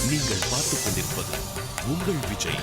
நீங்கள் பார்த்துக் கொண்டிருப்பது உங்கள் விஜய்.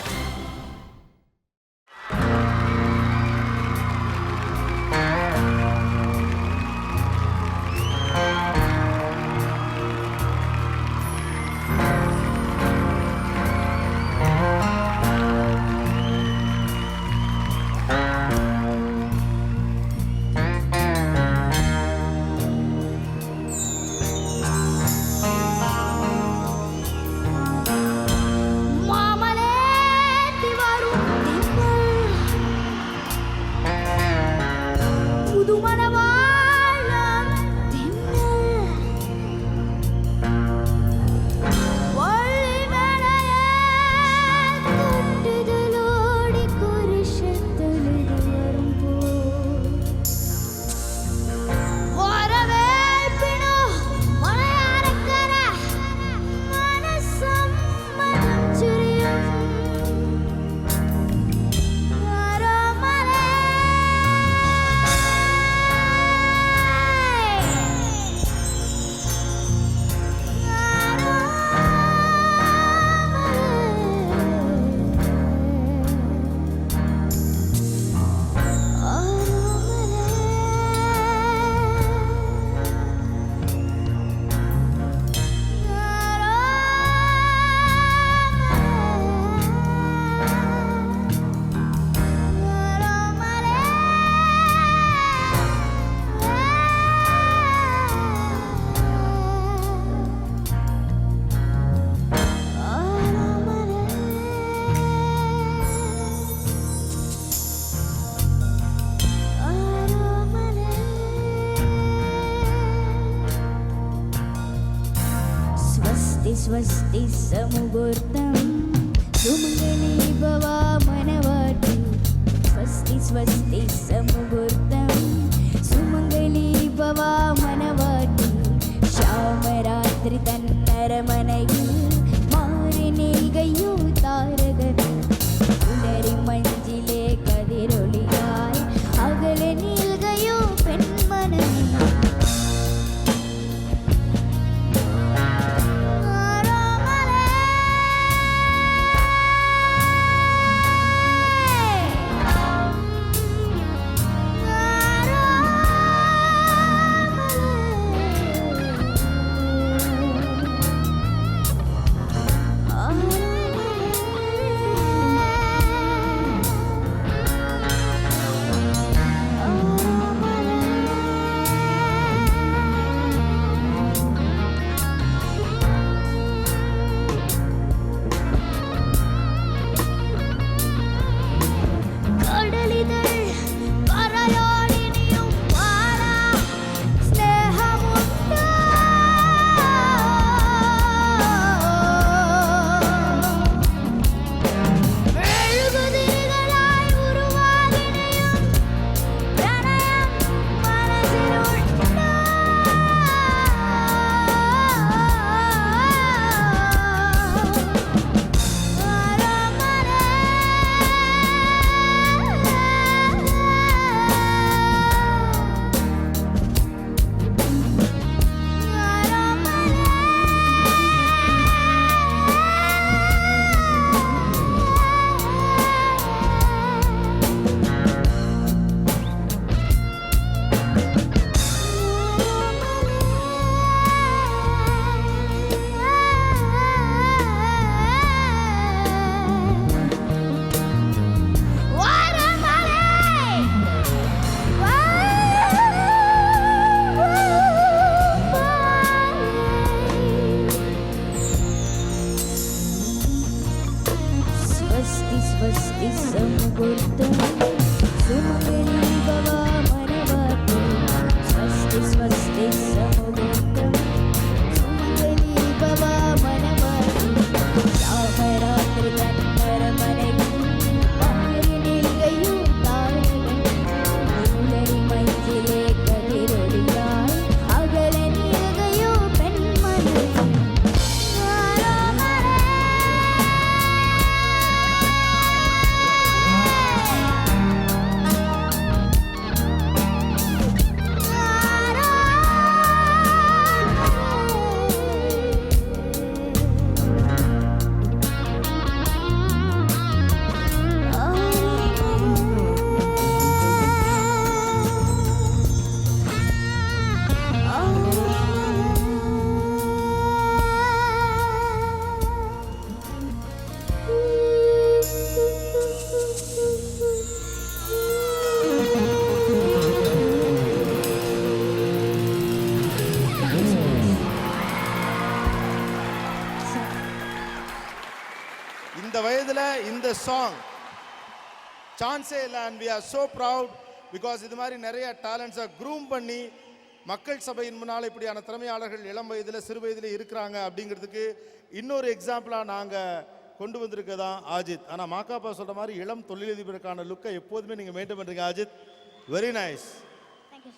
स्वस्ति समुहूर्तं सुमंगली भवा मनवाटी. स्वस्ति स्वस्ति समुहूर्तं सुमंगली भवा मनवाटी. श्यामरात्रि तन्नरमनयिल मारि नेल्गयु तारगने. उलरि मंजिले कदिरोलियाय अगल नील्गयु पेण्मनमे. स्वस्ति समुहूर्तं सुमंगली भवा मनवाटी. स्वस्ति स्वस्ति समुहूर्तं सुमंगली भवा मनवाटी. श्यामरात्रि तन्नरमनयिल मारि नेल्गयु तारगने. उलरि मंजिले कदिरोलियाय अगल नील्गयु पेण्मनमे. இந்த வயதில் இந்த சாங் சான்ஸே இல்லை. And we are so proud because இது மாதிரி நிறைய டேலண்ட்ஸை க்ரூம் பண்ணி மக்கள் சபையின் முன்னால் இப்படியான திறமையாளர்கள் இளம் வயதில் சிறு வயதில் இருக்கிறாங்க அப்படிங்கிறதுக்கு இன்னொரு எக்ஸாம்பிளாக நாங்கள் கொண்டு வந்திருக்கதான் ஆஜித். ஆனால் மாக்காப்பா சொல்கிற மாதிரி இளம் தொழிலதிபருக்கான லுக்கை எப்போதுமே நீங்கள் மெயின்டைன் பண்ணுறீங்க ஆஜித். Very nice.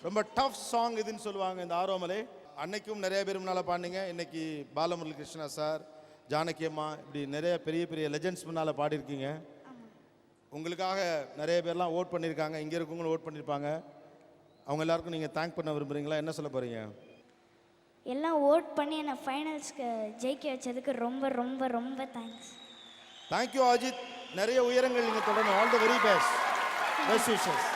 ரொம்ப டஃப் சாங் இதுன்னு சொல்லுவாங்க இந்த ஆரோமலே. அன்னைக்கும் நிறைய பேர் முன்னால் பாடினீங்க, இன்னைக்கு பாலமுரளி கிருஷ்ணா சார், ஜானகி அம்மா, இப்படி நிறைய பெரிய பெரிய லெஜெண்ட்ஸ் முன்னால் பாடியிருக்கீங்க. உங்களுக்காக நிறைய பேர்லாம் ஓட் பண்ணியிருக்காங்க, இங்கே இருக்கவங்களும் ஓட் பண்ணியிருப்பாங்க. அவங்க எல்லாருக்கும் நீங்கள் தேங்க் பண்ண விரும்புகிறீங்களா? என்ன சொல்ல போகிறீங்க? எல்லாம் ஓட் பண்ணி என்னை ஃபைனல்ஸ்க்கு ஜெயிக்க வச்சதுக்கு ரொம்ப ரொம்ப ரொம்ப தேங்க்ஸ். தேங்க்யூ அஜித். நிறைய உயரங்கள் நீங்கள் தொடரணும். All the very best. Best wishes.